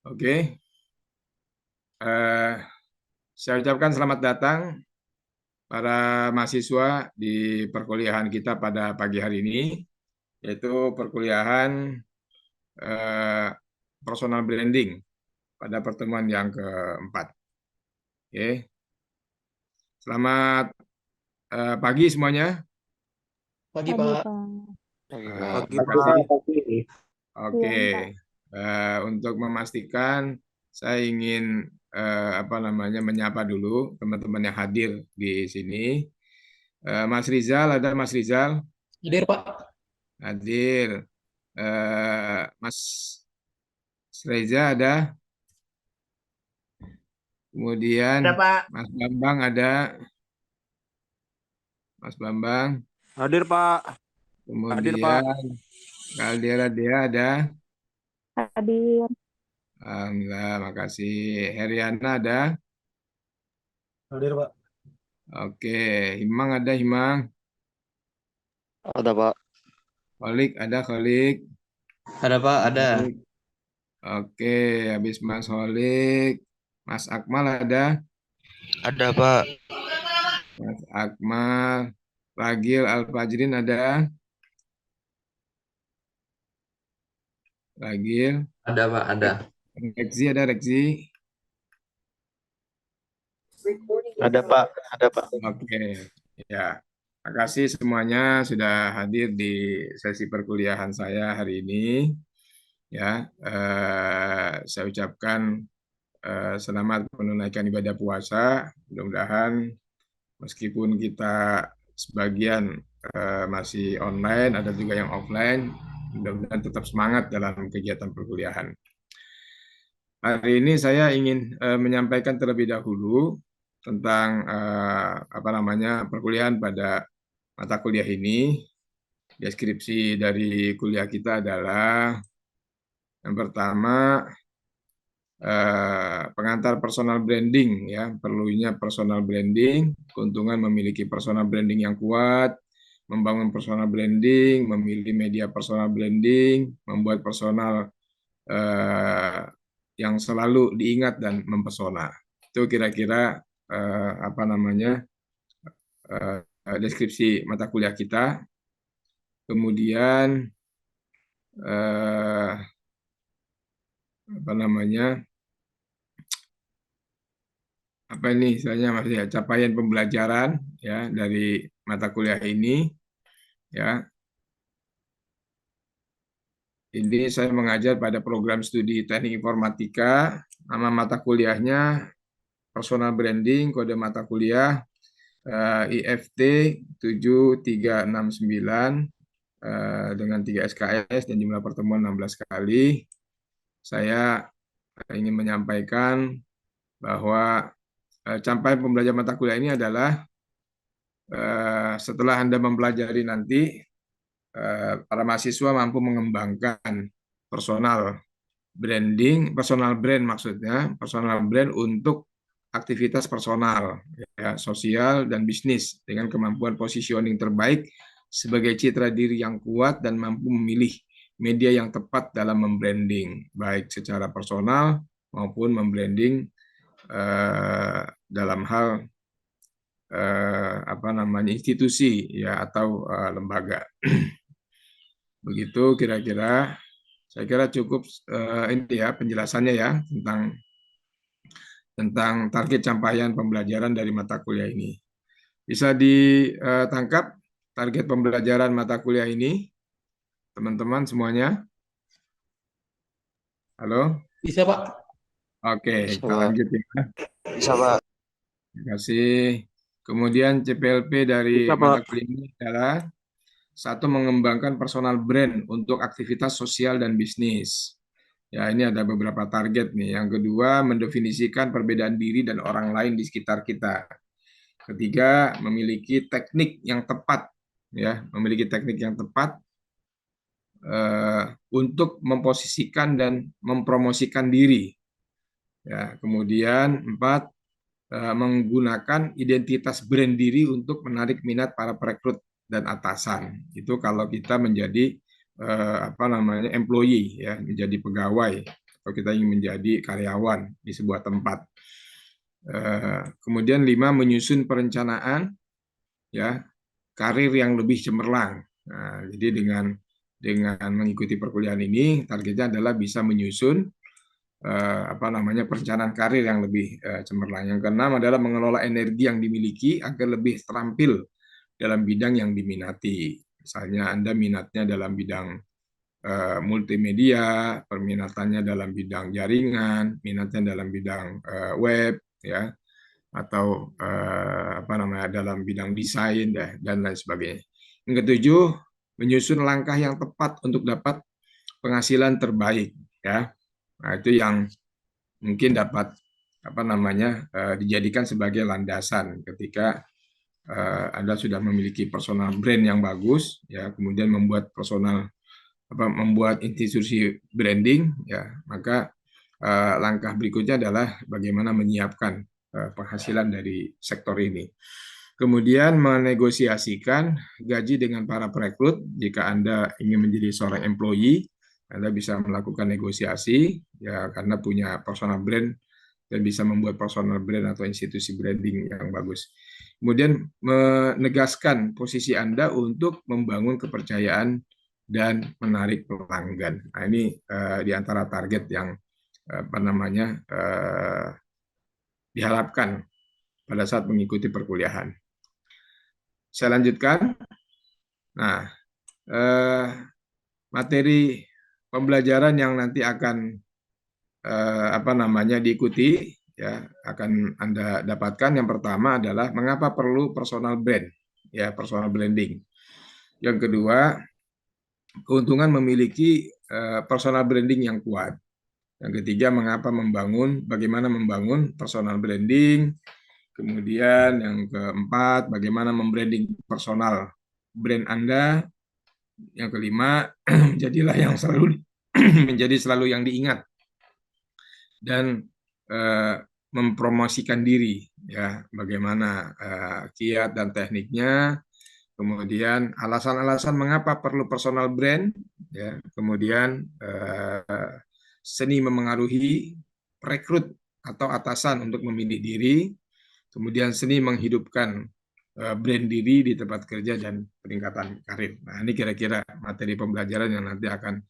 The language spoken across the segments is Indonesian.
Oke, eh, saya ucapkan selamat datang para mahasiswa di perkuliahan kita pada pagi hari ini, yaitu perkuliahan eh, personal branding pada pertemuan yang keempat. Oke, selamat pagi semuanya. Pagi, Pagi, Pak. Pak. Pagi, Pak. Terima Pagi, kasih. Pak. Pagi. Oke, Siang, Pak. untuk memastikan saya ingin menyapa dulu teman-teman yang hadir di sini. Mas Rizal, ada Mas Rizal Hadir, Pak. hadir. Mas Reza ada. Kemudian Ada, Pak. Mas Bambang ada. Mas Bambang. Hadir, Pak. Hadir, Pak. Kemudian Kaldera Dea ada. Hadir. Alhamdulillah, makasih. Heriana ada. Hadir, Pak. Oke, Himang ada, Himang. Ada, Pak. Kholik ada, Kholik. Ada Pak, ada. Oke, habis Mas Kholik. Mas Akmal ada. Ada, Pak. Mas Akmal. Ragil Alfajrin ada. Ragil. Ada Pak, ada. Reksi ada, Reksi. Ada, Pak. Ada, Pak. Oke, ya. Terima kasih semuanya sudah hadir di sesi perkuliahan saya hari ini. Ya, saya ucapkan selamat menunaikan ibadah puasa. Mudah-mudahan meskipun kita sebagian masih online, ada juga yang offline, mudah-mudahan tetap semangat dalam kegiatan perkuliahan. Hari ini saya ingin menyampaikan terlebih dahulu tentang perkuliahan pada mata kuliah ini. Deskripsi dari kuliah kita adalah yang pertama pengantar personal branding, ya, perlunya personal branding, keuntungan memiliki personal branding yang kuat, membangun personal branding, memilih media personal branding, membuat personal yang selalu diingat dan mempesona. Itu kira-kira deskripsi mata kuliah kita. Kemudian capaian pembelajaran ya dari mata kuliah ini, ya. Ini saya mengajar pada program studi Teknik Informatika. Nama mata kuliahnya Personal Branding, kode mata kuliah IFT 7369 dengan 3 SKS dan jumlah pertemuan 16 kali. Saya ingin menyampaikan bahwa capaian pembelajaran mata kuliah ini adalah setelah Anda mempelajari nanti, para mahasiswa mampu mengembangkan personal branding, personal brand maksudnya, personal brand untuk aktivitas personal, ya, sosial, dan bisnis dengan kemampuan positioning terbaik sebagai citra diri yang kuat dan mampu memilih media yang tepat dalam membranding, baik secara personal maupun membranding dalam hal institusi, ya, atau lembaga. Begitu kira-kira. Saya kira cukup ini ya penjelasannya ya tentang target capaian pembelajaran dari mata kuliah ini. Bisa ditangkap target pembelajaran mata kuliah ini, teman-teman semuanya? Halo? Bisa, Pak. Oke, Bisa, kita Pak. lanjut ya. Bisa, Pak. Terima kasih. Kemudian CPLP dari Bisa, Pak. mata kuliah ini adalah satu, mengembangkan personal brand untuk aktivitas sosial dan bisnis. Ya, ini ada beberapa target nih. Yang kedua, mendefinisikan perbedaan diri dan orang lain di sekitar kita. Ketiga, memiliki teknik yang tepat, ya, memiliki teknik yang tepat untuk memposisikan dan mempromosikan diri. Ya, kemudian 4, menggunakan identitas brand diri untuk menarik minat para perekrut dan atasan. Itu kalau kita menjadi employee, ya, menjadi pegawai kalau kita ingin menjadi karyawan di sebuah tempat. Kemudian 5, menyusun perencanaan ya karir yang lebih cemerlang. Nah, jadi dengan mengikuti perkuliahan ini, targetnya adalah bisa menyusun perencanaan karir yang lebih cemerlang. Yang keenam adalah mengelola energi yang dimiliki agar lebih terampil dalam bidang yang diminati. Misalnya Anda minatnya dalam bidang multimedia, perminatannya dalam bidang jaringan, minatnya dalam bidang web, ya, atau dalam bidang desain dan lain sebagainya. Yang ketujuh, menyusun langkah yang tepat untuk dapat penghasilan terbaik, ya. Nah, itu yang mungkin dapat dijadikan sebagai landasan ketika Anda sudah memiliki personal brand yang bagus, ya, kemudian membuat institusi branding, ya, maka langkah berikutnya adalah bagaimana menyiapkan penghasilan dari sektor ini. Kemudian menegosiasikan gaji dengan para perekrut. Jika Anda ingin menjadi seorang employee, Anda bisa melakukan negosiasi, ya, karena punya personal brand dan bisa membuat personal brand atau institusi branding yang bagus. Kemudian menegaskan posisi Anda untuk membangun kepercayaan dan menarik pelanggan. Nah, ini di antara target yang diharapkan pada saat mengikuti perkuliahan. Saya lanjutkan. Nah, materi pembelajaran yang nanti akan diikuti, ya, akan Anda dapatkan. Yang pertama adalah mengapa perlu personal brand, ya, personal branding. Yang kedua, keuntungan memiliki personal branding yang kuat. Yang ketiga, bagaimana membangun personal branding. Kemudian yang keempat, bagaimana membranding personal brand Anda. Yang kelima, jadilah yang menjadi selalu yang diingat dan mempromosikan diri, ya, bagaimana kiat dan tekniknya. Kemudian alasan-alasan mengapa perlu personal brand, ya. Kemudian seni memengaruhi perekrut atau atasan untuk memilih diri. Kemudian seni menghidupkan brand diri di tempat kerja dan peningkatan karir. Nah, ini kira-kira materi pembelajaran yang nanti akan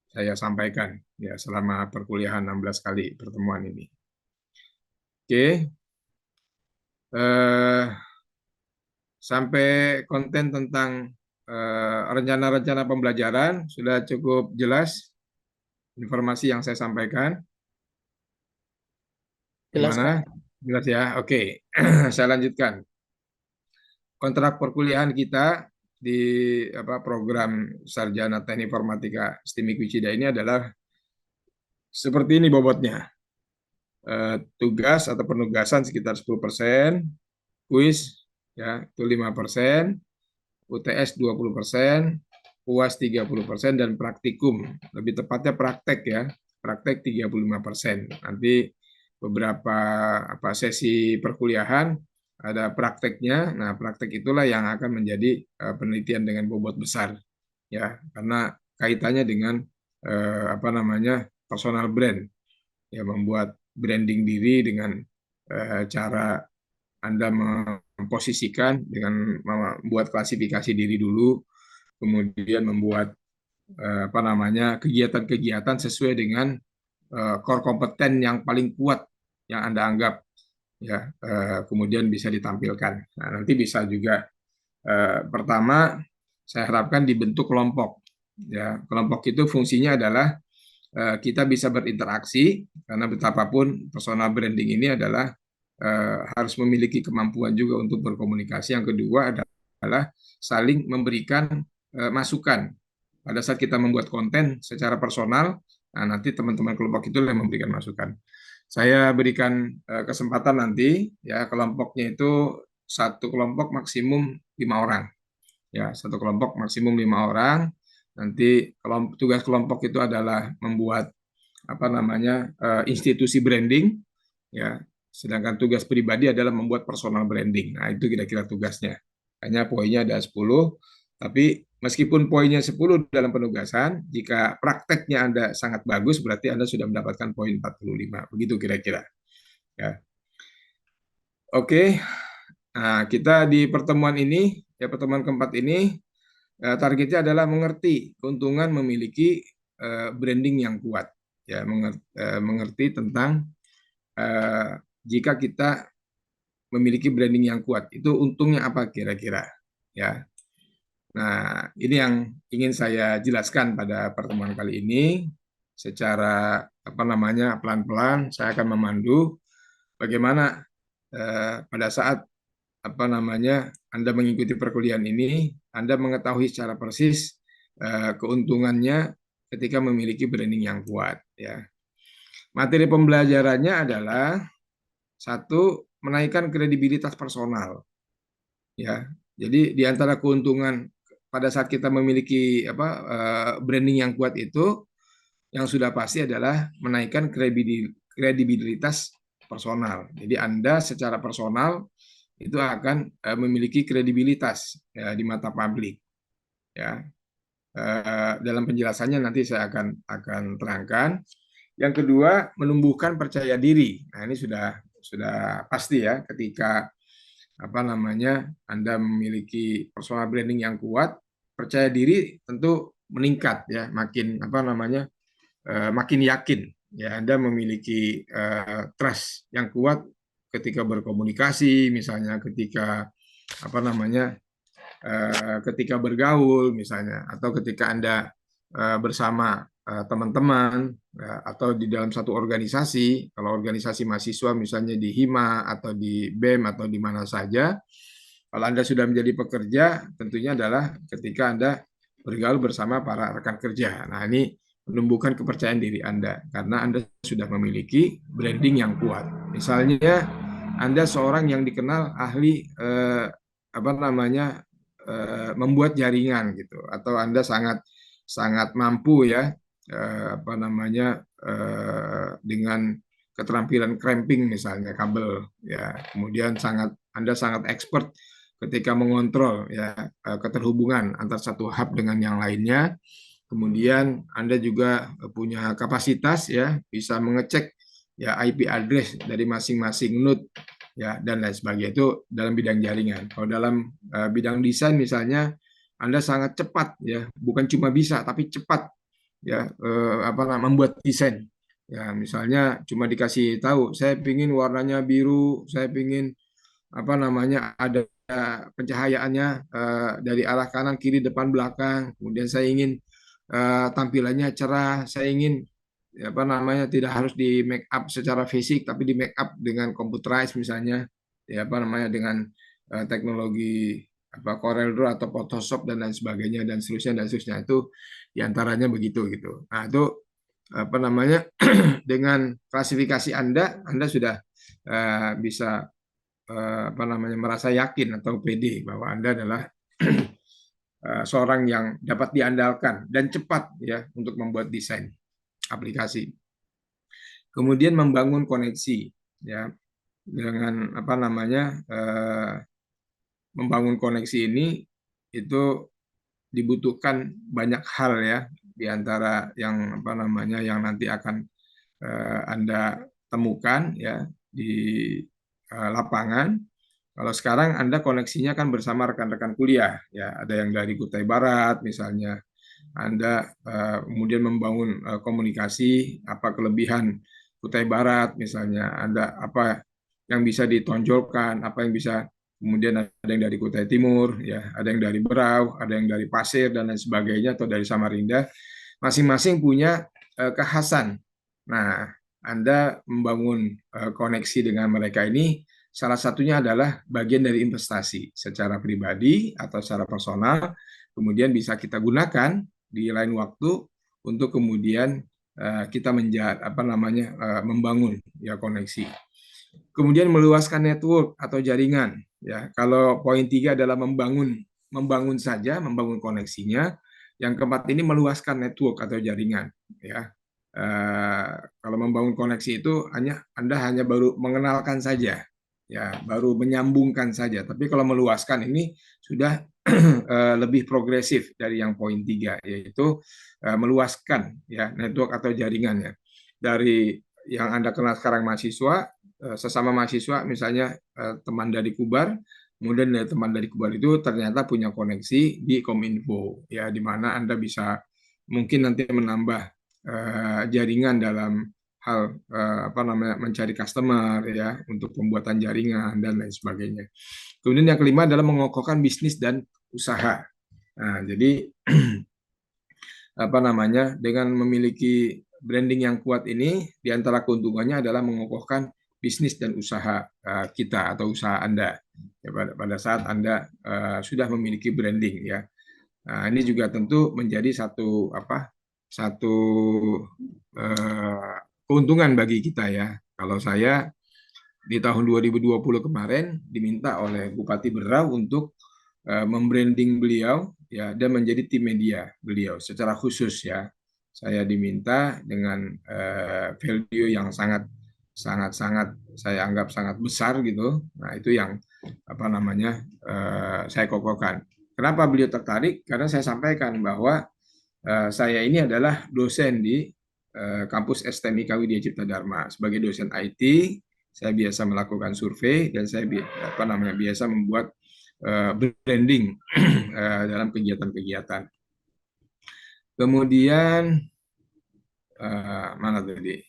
saya sampaikan, ya, selama perkuliahan 16 kali pertemuan ini. Oke. Sampai konten tentang rencana-rencana pembelajaran sudah cukup jelas informasi yang saya sampaikan. Jelas, Gimana? Jelas ya? Oke. Saya lanjutkan. Kontrak perkuliahan kita di program Sarjana Teknik Informatika STIMIK Wicida ini adalah seperti ini bobotnya. Tugas atau penugasan sekitar 10%, kuis, ya, itu 5%, UTS 20%, UAS 30%, dan praktikum, lebih tepatnya praktek, ya, praktek 35%. Nanti beberapa sesi perkuliahan ada prakteknya. Nah, praktek itulah yang akan menjadi penelitian dengan bobot besar, ya, karena kaitannya dengan personal brand, ya, membuat branding diri dengan cara Anda memposisikan dengan membuat klasifikasi diri dulu, kemudian membuat kegiatan-kegiatan sesuai dengan core kompeten yang paling kuat yang Anda anggap, ya, kemudian bisa ditampilkan. Nah, nanti bisa juga pertama saya harapkan dibentuk kelompok, ya. Kelompok itu fungsinya adalah kita bisa berinteraksi, karena betapapun personal branding ini adalah harus memiliki kemampuan juga untuk berkomunikasi. Yang kedua adalah saling memberikan masukan pada saat kita membuat konten secara personal. Nah, nanti teman-teman kelompok itu yang memberikan masukan. Saya berikan kesempatan nanti, ya, kelompoknya itu satu kelompok maksimum 5 orang, ya, satu kelompok maksimum 5 orang. Nanti tugas kelompok itu adalah membuat institusi branding, ya, sedangkan tugas pribadi adalah membuat personal branding. Nah, itu kira-kira tugasnya. Hanya poinnya ada 10, tapi meskipun poinnya 10 dalam penugasan, jika prakteknya Anda sangat bagus, berarti Anda sudah mendapatkan poin 45. Begitu kira-kira. Ya. Oke, nah, kita di pertemuan ini, ya pertemuan keempat ini, targetnya adalah mengerti keuntungan memiliki branding yang kuat. Ya, mengerti tentang jika kita memiliki branding yang kuat, itu untungnya apa kira-kira. Ya. Nah, ini yang ingin saya jelaskan pada pertemuan kali ini. Secara pelan-pelan saya akan memandu bagaimana pada saat Anda mengikuti perkuliahan ini, Anda mengetahui secara persis keuntungannya ketika memiliki branding yang kuat. Ya. Materi pembelajarannya adalah satu, menaikkan kredibilitas personal. Ya, jadi di antara keuntungan pada saat kita memiliki branding yang kuat itu, yang sudah pasti adalah menaikkan kredibilitas personal. Jadi Anda secara personal itu akan memiliki kredibilitas ya, di mata publik. Ya, dalam penjelasannya nanti saya akan terangkan. Yang kedua, menumbuhkan percaya diri. Nah, ini sudah pasti ya, ketika Anda memiliki personal branding yang kuat, percaya diri tentu meningkat ya, makin yakin ya, Anda memiliki trust yang kuat ketika berkomunikasi, misalnya ketika ketika bergaul misalnya, atau ketika Anda bersama teman-teman atau di dalam satu organisasi. Kalau organisasi mahasiswa misalnya di HIMA atau di BEM atau di mana saja, kalau Anda sudah menjadi pekerja, tentunya adalah ketika Anda bergaul bersama para rekan kerja. Nah, ini menumbuhkan kepercayaan diri Anda karena Anda sudah memiliki branding yang kuat. Misalnya Anda seorang yang dikenal ahli membuat jaringan gitu, atau Anda sangat mampu ya dengan keterampilan cramping misalnya kabel ya, kemudian Anda sangat expert ketika mengontrol ya keterhubungan antar satu hub dengan yang lainnya. Kemudian Anda juga punya kapasitas ya, bisa mengecek ya IP address dari masing-masing node ya, dan lain sebagainya. Itu dalam bidang jaringan. Kalau dalam bidang desain misalnya, Anda sangat cepat ya, bukan cuma bisa tapi cepat ya membuat desain. Ya, misalnya cuma dikasih tahu, saya ingin warnanya biru, saya ingin ada pencahayaannya dari arah kanan, kiri, depan, belakang. Kemudian saya ingin tampilannya cerah, saya ingin tidak harus di make up secara fisik, tapi di make up dengan computerized misalnya, ya dengan teknologi CorelDRAW atau Photoshop dan lain sebagainya dan seterusnya itu diantaranya begitu gitu. Nah itu dengan klasifikasi Anda sudah bisa merasa yakin atau pede bahwa Anda adalah seorang yang dapat diandalkan dan cepat ya untuk membuat desain aplikasi. Kemudian membangun koneksi ya, dengan membangun koneksi ini itu dibutuhkan banyak hal ya, di antara yang yang nanti akan Anda temukan ya di lapangan. Kalau sekarang Anda koneksinya kan bersama rekan-rekan kuliah, ya ada yang dari Kutai Barat misalnya. Anda kemudian membangun komunikasi, apa kelebihan Kutai Barat misalnya, ada apa yang bisa ditonjolkan, apa yang bisa, kemudian ada yang dari Kutai Timur, ya ada yang dari Berau, ada yang dari Pasir dan lain sebagainya, atau dari Samarinda. Masing-masing punya kekhasan. Nah, Anda membangun koneksi dengan mereka ini, salah satunya adalah bagian dari investasi secara pribadi atau secara personal, kemudian bisa kita gunakan di lain waktu untuk kemudian kita membangun ya koneksi. Kemudian meluaskan network atau jaringan ya. Kalau poin 3 adalah membangun saja, membangun koneksinya. Yang keempat ini meluaskan network atau jaringan ya. Kalau membangun koneksi itu Anda hanya baru mengenalkan saja ya, baru menyambungkan saja. Tapi kalau meluaskan ini sudah lebih progresif dari yang poin 3, yaitu meluaskan ya network atau jaringannya. Dari yang Anda kenal sekarang mahasiswa, sesama mahasiswa misalnya teman dari Kubar, kemudian dari teman dari Kubar itu ternyata punya koneksi di Kominfo, ya, di mana Anda bisa mungkin nanti menambah jaringan dalam hal apa namanya mencari customer ya untuk pembuatan jaringan dan lain sebagainya. Kemudian yang kelima adalah mengokohkan bisnis dan usaha. Nah, jadi apa namanya dengan memiliki branding yang kuat ini, di antara keuntungannya adalah mengokohkan bisnis dan usaha kita atau usaha Anda ya, pada saat Anda sudah memiliki branding ya. Nah, ini juga tentu menjadi satu keuntungan bagi kita ya. Kalau saya di tahun 2020 kemarin diminta oleh Bupati Berau untuk membranding beliau ya dan menjadi tim media beliau secara khusus ya. Saya diminta dengan value yang sangat saya anggap sangat besar gitu. Nah, itu yang apa namanya saya kokohkan. Kenapa beliau tertarik? Karena saya sampaikan bahwa saya ini adalah dosen di kampus STM IKA Widya Cipta Dharma. Sebagai dosen IT, saya biasa melakukan survei dan saya biasa membuat branding dalam kegiatan-kegiatan. Kemudian mana tadi?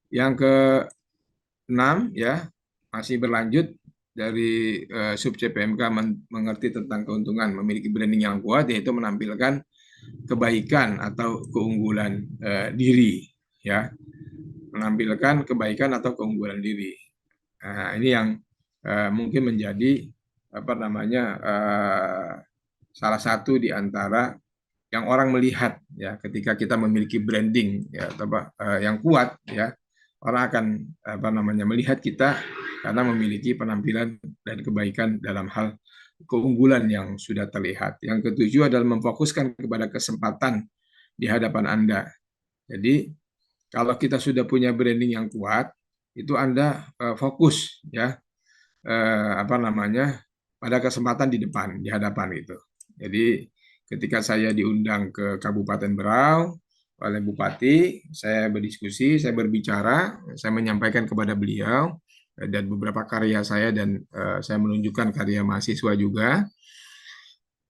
Yang ke-6 ya, masih berlanjut dari sub CPMK mengerti tentang keuntungan memiliki branding yang kuat, yaitu menampilkan kebaikan atau keunggulan diri ya, menampilkan kebaikan atau keunggulan diri. Nah, ini yang mungkin menjadi apa namanya salah satu di antara yang orang melihat ya ketika kita memiliki branding ya yang kuat ya, orang akan apa namanya melihat kita karena memiliki penampilan dan kebaikan dalam hal keunggulan yang sudah terlihat. Yang ketujuh adalah memfokuskan kepada kesempatan di hadapan Anda. Jadi kalau kita sudah punya branding yang kuat, itu Anda fokus ya apa namanya pada kesempatan di depan, di hadapan itu. Jadi ketika saya diundang ke Kabupaten Berau oleh Bupati, saya berdiskusi, saya berbicara, saya menyampaikan kepada beliau dan beberapa karya saya dan saya menunjukkan karya mahasiswa juga.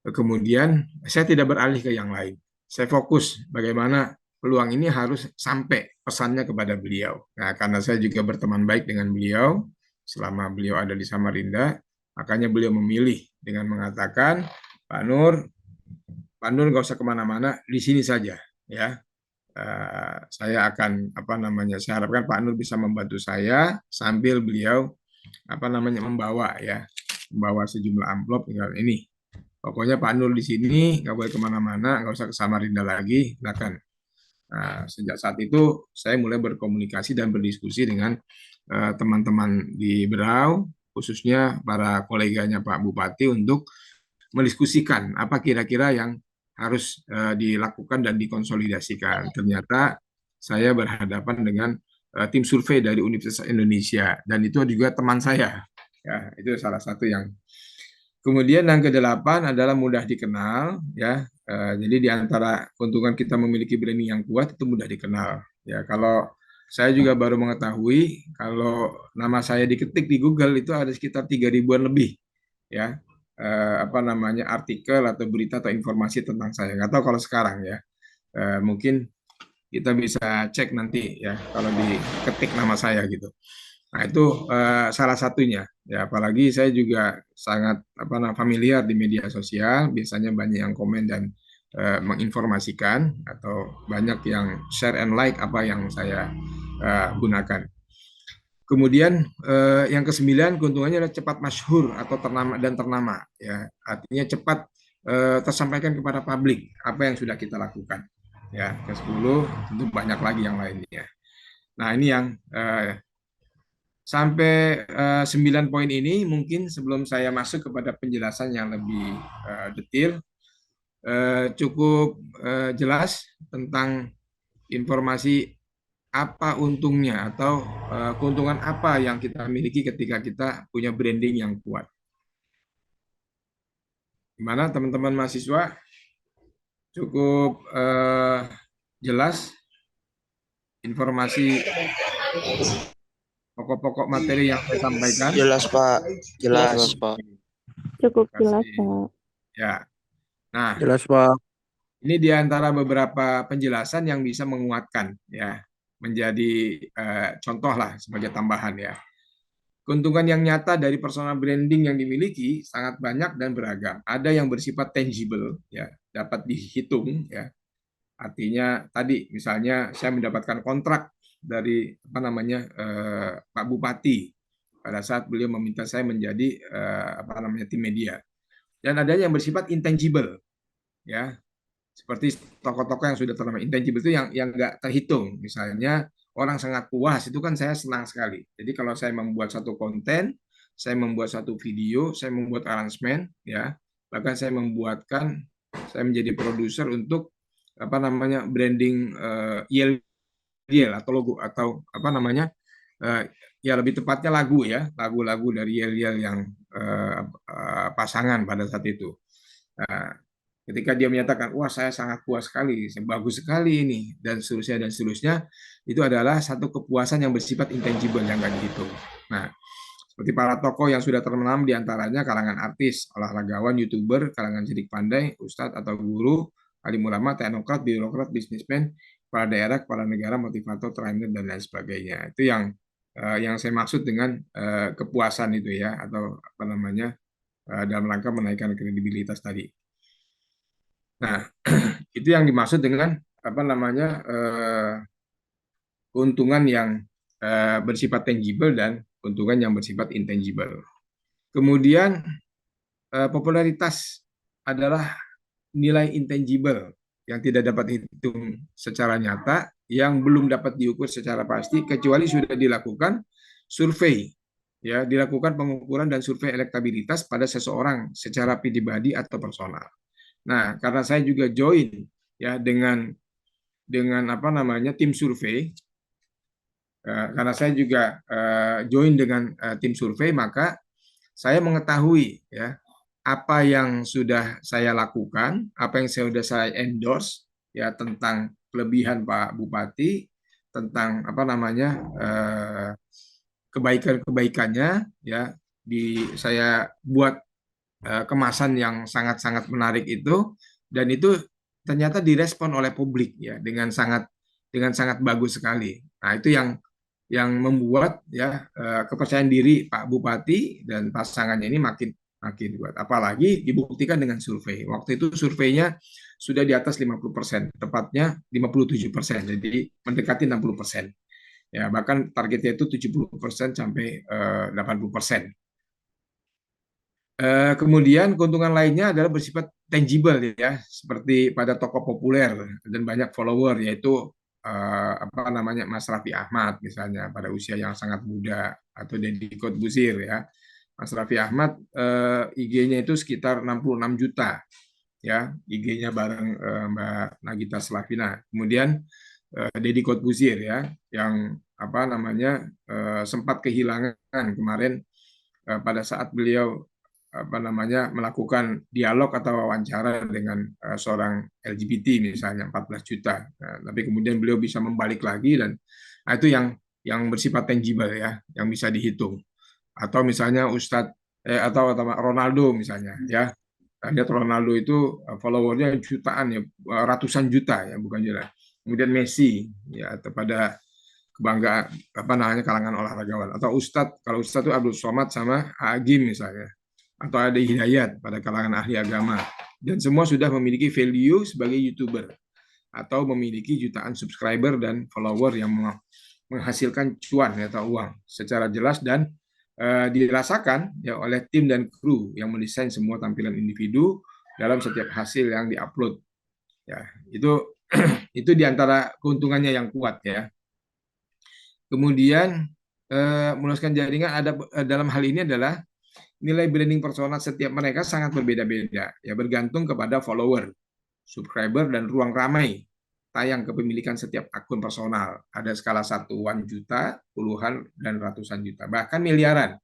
Kemudian saya tidak beralih ke yang lain. Saya fokus bagaimana peluang ini harus sampai pesannya kepada beliau. Nah, karena saya juga berteman baik dengan beliau selama beliau ada di Samarinda, makanya beliau memilih dengan mengatakan, Pak Nur nggak usah kemana-mana, di sini saja, ya. Saya akan saya harapkan Pak Nur bisa membantu saya sambil beliau membawa sejumlah amplop tinggal ini. Pokoknya Pak Nur di sini, nggak boleh kemana-mana, nggak usah ke Samarinda lagi, silakan. Nah, sejak saat itu saya mulai berkomunikasi dan berdiskusi dengan teman-teman di Berau, khususnya para koleganya Pak Bupati untuk mendiskusikan apa kira-kira yang harus dilakukan dan dikonsolidasikan. Ternyata saya berhadapan dengan tim survei dari Universitas Indonesia dan itu juga teman saya. Ya, itu salah satu yang. Kemudian yang ke-8 adalah mudah dikenal ya. Jadi di antara keuntungan kita memiliki branding yang kuat itu mudah dikenal. Ya, kalau saya juga baru mengetahui kalau nama saya diketik di Google itu ada sekitar 3.000-an lebih ya. Artikel atau berita atau informasi tentang saya. Nggak tahu kalau sekarang ya. Mungkin kita bisa cek nanti ya kalau diketik nama saya gitu. Nah, itu salah satunya. Ya, apalagi saya juga sangat familiar di media sosial, biasanya banyak yang komen dan menginformasikan atau banyak yang share and like apa yang saya gunakan. Kemudian yang ke-9 keuntungannya adalah cepat masyhur atau ternama ya. Artinya cepat tersampaikan kepada publik apa yang sudah kita lakukan. Ya, ke-10 tentu banyak lagi yang lainnya. Nah, ini yang sampai 9 poin ini mungkin sebelum saya masuk kepada penjelasan yang lebih detail cukup jelas tentang informasi apa untungnya atau keuntungan apa yang kita miliki ketika kita punya branding yang kuat. Gimana teman-teman mahasiswa? Cukup jelas informasi pokok-pokok materi yang saya sampaikan? Jelas, Pak. Jelas. Jelas, Pak. Cukup Terima jelas, kasih. Pak. Ya. Nah, Jelas, Pak. ini di antara beberapa penjelasan yang bisa menguatkan ya, menjadi contoh lah sebagai tambahan ya. Keuntungan yang nyata dari personal branding yang dimiliki sangat banyak dan beragam. Ada yang bersifat tangible ya, dapat dihitung ya. Artinya tadi misalnya saya mendapatkan kontrak dari apa namanya Pak Bupati pada saat beliau meminta saya menjadi apa namanya tim media. Dan ada yang bersifat intangible ya, seperti tokoh-tokoh yang sudah terkenal. Intangible itu yang nggak terhitung. Misalnya orang sangat puas, itu kan saya senang sekali. Jadi kalau saya membuat satu konten, saya membuat satu video, saya membuat arrangement, ya, bahkan saya menjadi produser untuk apa namanya branding yel atau logo atau apa namanya ya lebih tepatnya lagu ya, lagu-lagu dari yel yang pasangan pada saat itu. Nah, ketika dia menyatakan, wah saya sangat puas sekali, bagus sekali ini, dan seterusnya, itu adalah satu kepuasan yang bersifat intangible yang nggak dihitung. Nah, seperti para tokoh yang sudah terkenal diantaranya kalangan artis, olahragawan, youtuber, kalangan cerdik pandai, ustadz atau guru, alim ulama, teknokrat, birokrat, bisnismen, kepala daerah, kepala negara, motivator, trainer, dan lain sebagainya. Itu yang saya maksud dengan kepuasan itu ya, atau apa namanya dalam rangka menaikkan kredibilitas tadi. Nah, itu yang dimaksud dengan apa namanya keuntungan yang bersifat tangible dan keuntungan yang bersifat intangible. Kemudian popularitas adalah nilai intangible yang tidak dapat dihitung secara nyata, yang belum dapat diukur secara pasti kecuali sudah dilakukan survei, ya, dilakukan pengukuran dan survei elektabilitas pada seseorang secara pribadi atau personal. Nah, karena saya juga join ya dengan apa namanya tim survei, karena saya juga join dengan tim survei, maka saya mengetahui ya apa yang sudah saya lakukan, apa yang sudah saya endorse ya tentang kelebihan Pak Bupati, tentang apa namanya kebaikan-kebaikannya ya, saya buat kemasan yang sangat-sangat menarik itu, dan itu ternyata direspon oleh publik ya dengan sangat bagus sekali. Nah, itu yang membuat ya kepercayaan diri Pak Bupati dan pasangannya ini makin kuat. Apalagi dibuktikan dengan survei. Waktu itu surveinya sudah di atas 50%, tepatnya 57%. Jadi mendekati 60%. Ya, bahkan targetnya itu 70% sampai 80%. Kemudian keuntungan lainnya adalah bersifat tangible ya, seperti pada tokoh populer dan banyak follower, yaitu apa namanya Mas Raffi Ahmad misalnya pada usia yang sangat muda, atau Deddy Corbuzier ya. Mas Raffi Ahmad IG-nya itu sekitar 66 juta ya, IG-nya bareng Mbak Nagita Slavina. Kemudian Deddy Corbuzier ya, yang apa namanya sempat kehilangan kemarin pada saat beliau apa namanya melakukan dialog atau wawancara dengan seorang LGBT misalnya 14 juta. Nah, tapi kemudian beliau bisa membalik lagi, dan itu yang bersifat tangible ya, yang bisa dihitung. Atau misalnya atau Ronaldo misalnya ya. Lihat Ronaldo itu followernya jutaan ya, ratusan juta ya, bukan juta. Kemudian Messi ya, pada kebanggaan apa namanya kalangan olahragawan, atau kalau Ustadz itu Abdul Somad sama Agim misalnya, atau ada Hidayat pada kalangan ahli agama, dan semua sudah memiliki value sebagai YouTuber atau memiliki jutaan subscriber dan follower yang menghasilkan cuan atau uang secara jelas dan dirasakan ya oleh tim dan kru yang mendesain semua tampilan individu dalam setiap hasil yang diupload. Ya, itu diantara keuntungannya yang kuat ya. Kemudian meluaskan jaringan ada dalam hal ini adalah nilai branding personal setiap mereka sangat berbeda-beda ya, bergantung kepada follower, subscriber, dan ruang ramai tayang kepemilikan setiap akun personal. Ada skala satuan juta, puluhan, dan ratusan juta, bahkan miliaran.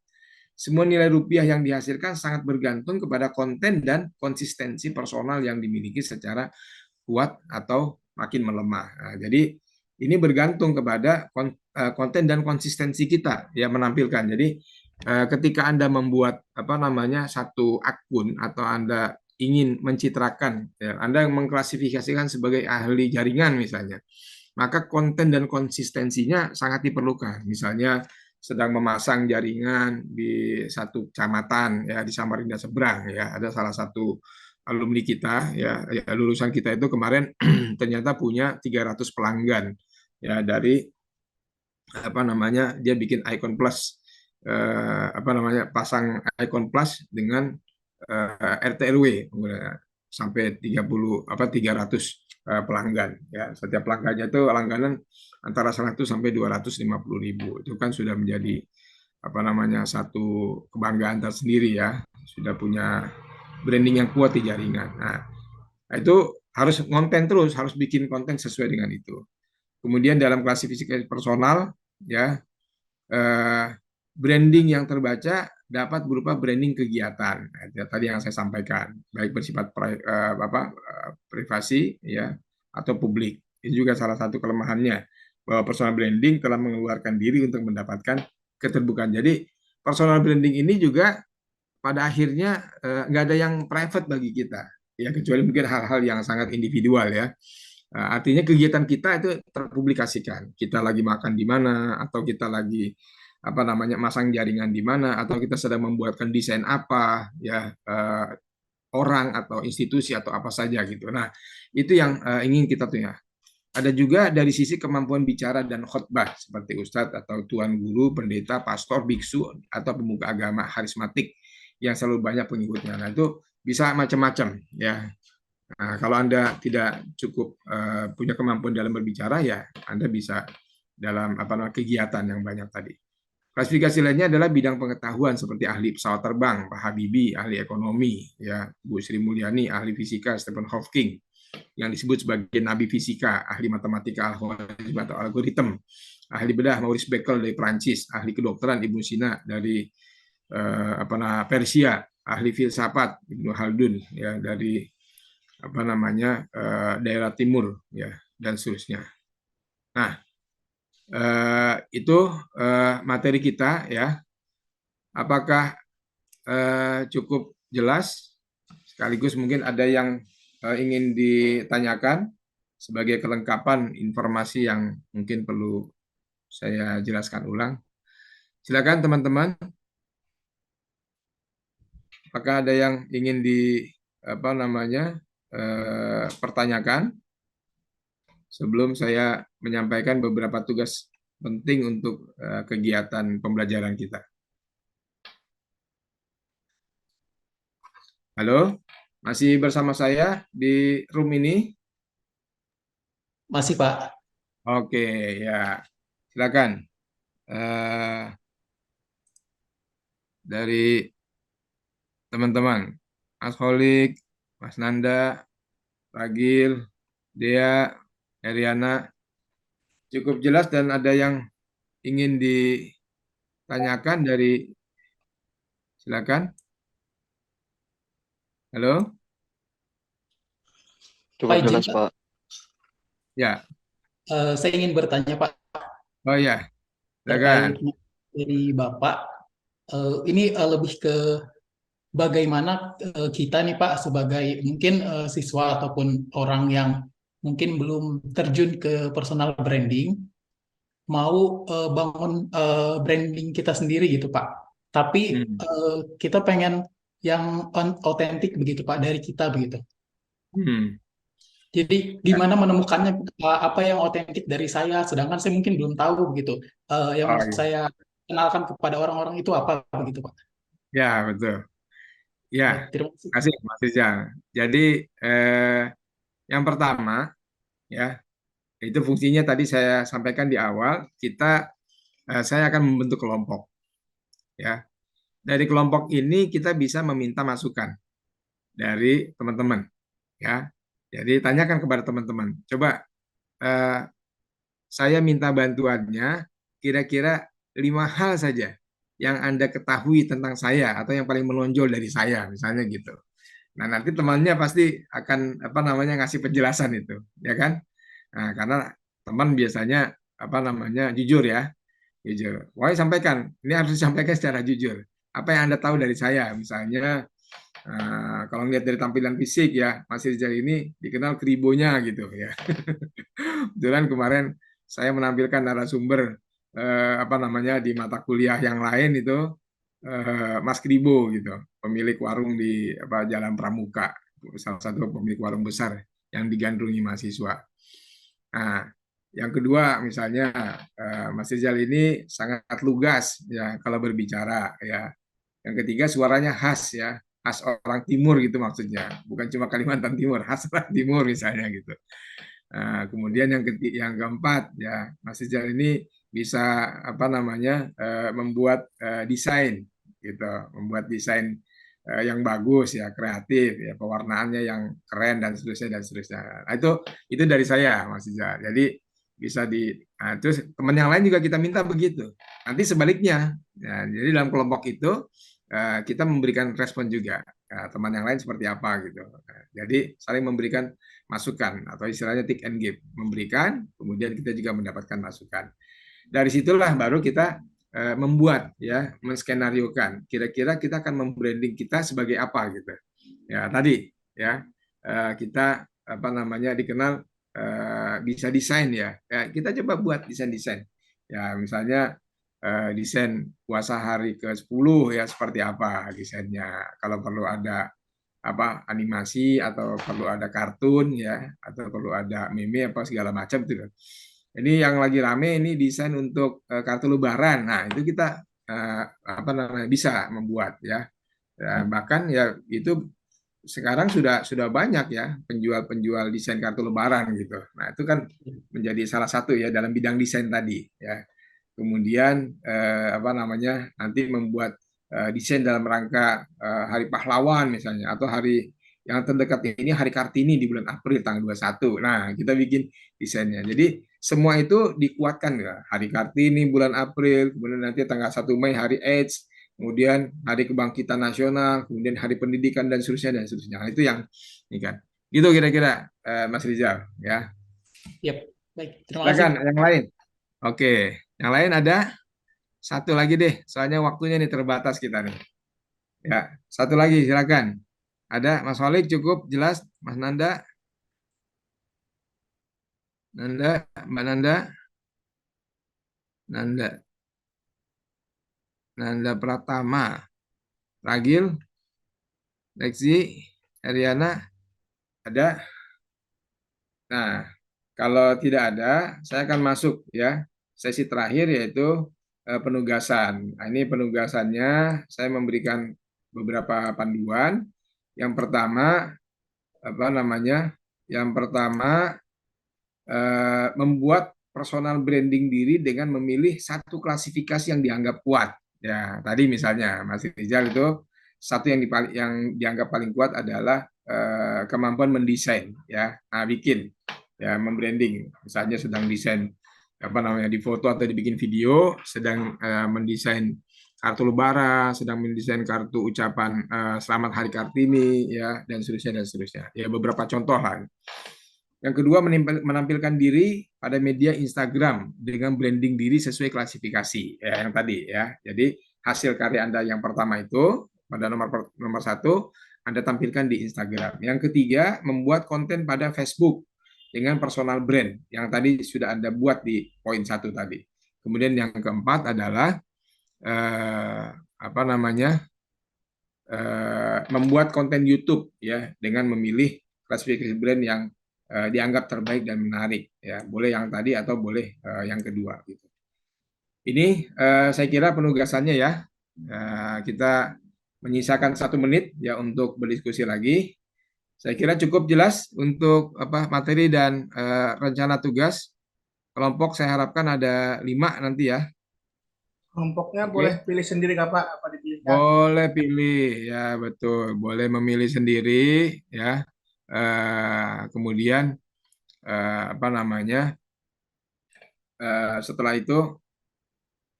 Semua nilai rupiah yang dihasilkan sangat bergantung kepada konten dan konsistensi personal yang dimiliki secara kuat atau makin melemah. Nah, jadi ini bergantung kepada konten dan konsistensi kita ya menampilkan. Jadi ketika Anda membuat satu akun atau Anda ingin mencitrakan, ya, Anda mengklasifikasikan sebagai ahli jaringan misalnya, maka konten dan konsistensinya sangat diperlukan. Misalnya sedang memasang jaringan di satu kecamatan ya di Samarinda seberang ya, ada salah satu alumni kita ya, lulusan kita itu kemarin ternyata punya 300 pelanggan ya dari dia bikin icon plus pasang icon plus dengan RT RW sampai 300 pelanggan ya, setiap pelanggannya itu langganan antara 100 sampai 250.000. Itu kan sudah menjadi satu kebanggaan tersendiri ya, sudah punya branding yang kuat di jaringan. Nah, itu harus konten terus, harus bikin konten sesuai dengan itu. Kemudian dalam klasifikasi personal ya, branding yang terbaca dapat berupa branding kegiatan. Nah, tadi yang saya sampaikan, baik bersifat privasi ya atau publik. Ini juga salah satu kelemahannya, bahwa personal branding telah mengeluarkan diri untuk mendapatkan keterbukaan. Jadi personal branding ini juga pada akhirnya nggak ada yang private bagi kita ya, kecuali mungkin hal-hal yang sangat individual ya. Artinya kegiatan kita itu terpublikasikan, kita lagi makan di mana, atau kita lagi masang jaringan di mana, atau kita sedang membuatkan desain apa ya, orang atau institusi atau apa saja gitu. Nah, itu yang ingin kita tuh ya. Ada juga dari sisi kemampuan bicara dan khotbah, seperti ustadz atau tuan guru, pendeta, pastor, biksu, atau pemuka agama karismatik yang selalu banyak pengikutnya. Nah, itu bisa macam-macam ya. Nah, kalau Anda tidak cukup punya kemampuan dalam berbicara, ya Anda bisa dalam kegiatan yang banyak tadi. Klasifikasi lainnya adalah bidang pengetahuan seperti ahli pesawat terbang, Pak Habibie, ahli ekonomi, ya Bu Sri Mulyani, ahli fisika, Stephen Hawking, yang disebut sebagai nabi fisika, ahli matematika, atau algoritma, ahli bedah Maurice Beckel dari Prancis, ahli kedokteran Ibnu Sina dari Persia, ahli filsafat Ibnu Khaldun ya dari daerah timur ya, dan seterusnya. Nah, itu materi kita ya. Apakah cukup jelas? Sekaligus mungkin ada yang ingin ditanyakan sebagai kelengkapan informasi yang mungkin perlu saya jelaskan ulang. Silakan teman-teman. Apakah ada yang ingin pertanyakan sebelum saya menyampaikan beberapa tugas penting untuk kegiatan pembelajaran kita? Halo, masih bersama saya di room ini? Masih, Pak. Oke, ya. Silakan. Dari teman-teman, Mas Holik, Mas Nanda, Ragil, Dea, Eriana, cukup jelas dan ada yang ingin ditanyakan dari, silakan. Halo? Cukup Pak, jelas, izin, Pak. Ya. Saya ingin bertanya, Pak, Oh ya, terkait silakan. dari Bapak. Ini lebih ke bagaimana kita nih, Pak, sebagai mungkin siswa ataupun orang yang mungkin belum terjun ke personal branding, mau bangun branding kita sendiri gitu, Pak. Tapi Hmm. kita pengen yang otentik begitu, Pak, dari kita begitu. Hmm. Jadi gimana menemukannya, apa yang otentik dari saya, sedangkan saya mungkin belum tahu begitu. Yang Oh, iya. saya kenalkan kepada orang-orang itu apa begitu, Pak. Ya, betul. Ya, Terima kasih. kasih Mas Rizal. Jadi yang pertama ya, itu fungsinya tadi saya sampaikan di awal, saya akan membentuk kelompok ya. Dari kelompok ini kita bisa meminta masukan dari teman-teman ya. Jadi tanyakan kepada teman-teman, coba eh, saya minta bantuannya kira-kira 5 hal saja yang Anda ketahui tentang saya atau yang paling menonjol dari saya, misalnya gitu. Nah, nanti temannya pasti akan apa namanya ngasih penjelasan itu, ya kan? Nah, karena teman biasanya apa namanya jujur ya, jujur. Wah, sampaikan. Ini harus disampaikan secara jujur. Apa yang Anda tahu dari saya, misalnya kalau lihat dari tampilan fisik ya, Mas Rizal ini dikenal kribonya gitu ya. Kebetulan kemarin saya menampilkan narasumber apa namanya di mata kuliah yang lain itu Mas Kribo gitu, pemilik warung di apa Jalan Pramuka, salah satu pemilik warung besar yang digandrungi mahasiswa. Nah, yang kedua misalnya Mas Rizal ini sangat lugas ya kalau berbicara ya. Yang ketiga suaranya khas ya, khas orang Timur gitu maksudnya, bukan cuma Kalimantan Timur, khas orang Timur misalnya gitu. Nah, kemudian yang keempat ya, Mas Rizal ini bisa apa namanya membuat desain gitu, membuat desain yang bagus ya, kreatif ya, pewarnaannya yang keren dan seterusnya dan seterusnya. Nah, itu dari saya Mas Rizal. Jadi bisa terus teman yang lain juga kita minta begitu. Nanti sebaliknya, ya, jadi dalam kelompok itu kita memberikan respon juga. Teman yang lain seperti apa gitu. Jadi saling memberikan masukan atau istilahnya take and give, memberikan, kemudian kita juga mendapatkan masukan. Dari situlah baru kita membuat ya, menskenariokan. Kira-kira kita akan membranding kita sebagai apa gitu. Ya tadi ya kita apa namanya dikenal bisa desain ya. Kita coba buat desain-desain. Ya misalnya desain puasa hari ke-10 ya seperti apa desainnya. Kalau perlu ada apa animasi atau perlu ada kartun ya atau perlu ada meme apa segala macam gitu. Ini yang lagi rame ini desain untuk kartu lebaran. Nah, itu kita apa namanya bisa membuat ya. Bahkan ya itu sekarang sudah banyak ya penjual-penjual desain kartu lebaran gitu. Nah, itu kan menjadi salah satu ya dalam bidang desain tadi ya. Kemudian apa namanya nanti membuat desain dalam rangka Hari Pahlawan misalnya atau hari yang terdekat ini Hari Kartini di bulan April tanggal 21. Nah, kita bikin desainnya. Jadi semua itu dikuatkan ya. Hari Kartini bulan April, kemudian nanti tanggal 1 Mei Hari AIDS, kemudian Hari Kebangkitan Nasional, kemudian Hari Pendidikan dan seterusnya dan seterusnya. Nah, itu yang ini kan. Gitu kira-kira Mas Rizal ya. Yap, baik. Terima kasih. Silakan yang lain. Oke, yang lain ada satu lagi deh, soalnya waktunya nih terbatas kita nih. Ya, satu lagi silakan. Ada Mas Walik cukup jelas, Mas Nanda, Mbak Nanda, Nanda, Nanda Pratama, Ragil, Lexi, Ariana, ada. Nah, kalau tidak ada, saya akan masuk ya sesi terakhir yaitu penugasan. Nah, ini penugasannya saya memberikan beberapa panduan. Yang pertama apa namanya? Yang pertama membuat personal branding diri dengan memilih satu klasifikasi yang dianggap kuat. Ya, tadi misalnya Mas Rizal itu satu yang dianggap paling kuat adalah kemampuan mendesain ya. Nah, bikin ya membranding. Misalnya sedang desain apa namanya di foto atau dibikin video, sedang mendesain kartu lebaran, sedang mendesain kartu ucapan selamat hari Kartini ya dan seterusnya dan seterusnya. Ya beberapa contoh lah. Yang kedua, menampilkan diri pada media Instagram dengan branding diri sesuai klasifikasi ya, yang tadi ya. Jadi hasil karya Anda yang pertama itu pada nomor 1 Anda tampilkan di Instagram. Yang ketiga, membuat konten pada Facebook dengan personal brand yang tadi sudah Anda buat di poin 1 tadi. Kemudian yang keempat adalah apa namanya membuat konten YouTube ya dengan memilih klasifikasi brand yang dianggap terbaik dan menarik ya, boleh yang tadi atau boleh yang kedua gitu. Ini saya kira penugasannya ya. Kita menyisakan 1 menit ya untuk berdiskusi lagi. Saya kira cukup jelas untuk apa materi dan rencana tugas kelompok. Saya harapkan ada 5 nanti ya. Kelompoknya Oke. boleh pilih sendiri Kak Pak, apa dipilihkan? Boleh pilih ya, betul. Boleh memilih sendiri ya. Kemudian apa namanya, setelah itu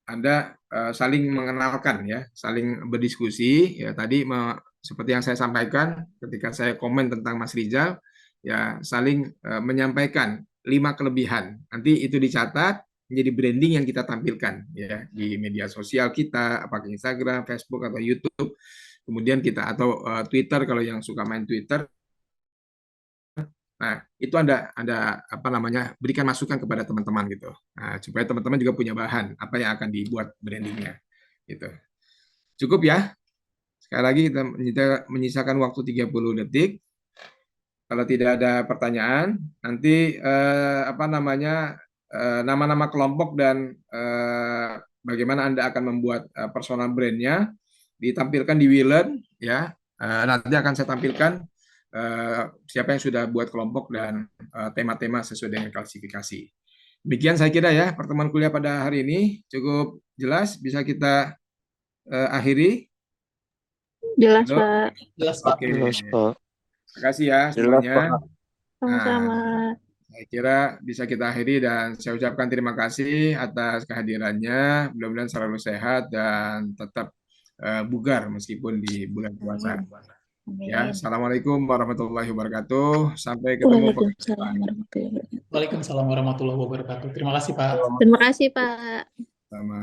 Anda saling mengenalkan ya, saling berdiskusi ya. Tadi seperti yang saya sampaikan ketika saya komen tentang Mas Rizal, ya saling menyampaikan 5 kelebihan. Nanti itu dicatat menjadi branding yang kita tampilkan ya di media sosial kita, apakah Instagram, Facebook atau YouTube. Kemudian kita atau Twitter kalau yang suka main Twitter. Nah, itu ada apa namanya, berikan masukan kepada teman-teman gitu. Nah, supaya teman-teman juga punya bahan apa yang akan dibuat brandingnya gitu. Cukup ya. Sekali lagi kita menyisakan waktu 30 detik. Kalau tidak ada pertanyaan, nanti apa namanya, nama-nama kelompok dan bagaimana Anda akan membuat personal brand-nya ditampilkan di Wilen ya. Nanti akan saya tampilkan siapa yang sudah buat kelompok dan tema-tema sesuai dengan klasifikasi. Demikian saya kira ya pertemuan kuliah pada hari ini cukup jelas, bisa kita akhiri. Jelas, Halo? Pak. Jelas, Pak. Oke, Jelas, Pak. terima kasih ya Jelas, semuanya. Pak. Sama-sama. Saya kira bisa kita akhiri dan saya ucapkan terima kasih atas kehadirannya. Mudah-mudahan selalu sehat dan tetap bugar meskipun di bulan puasa. Ya, Amin. assalamualaikum warahmatullahi wabarakatuh. Sampai ketemu pekan Waalaikumsalam depan. warahmatullahi wabarakatuh. Waalaikumsalam warahmatullahi wabarakatuh. Terima kasih, Pak. Terima kasih, Pak. Sama.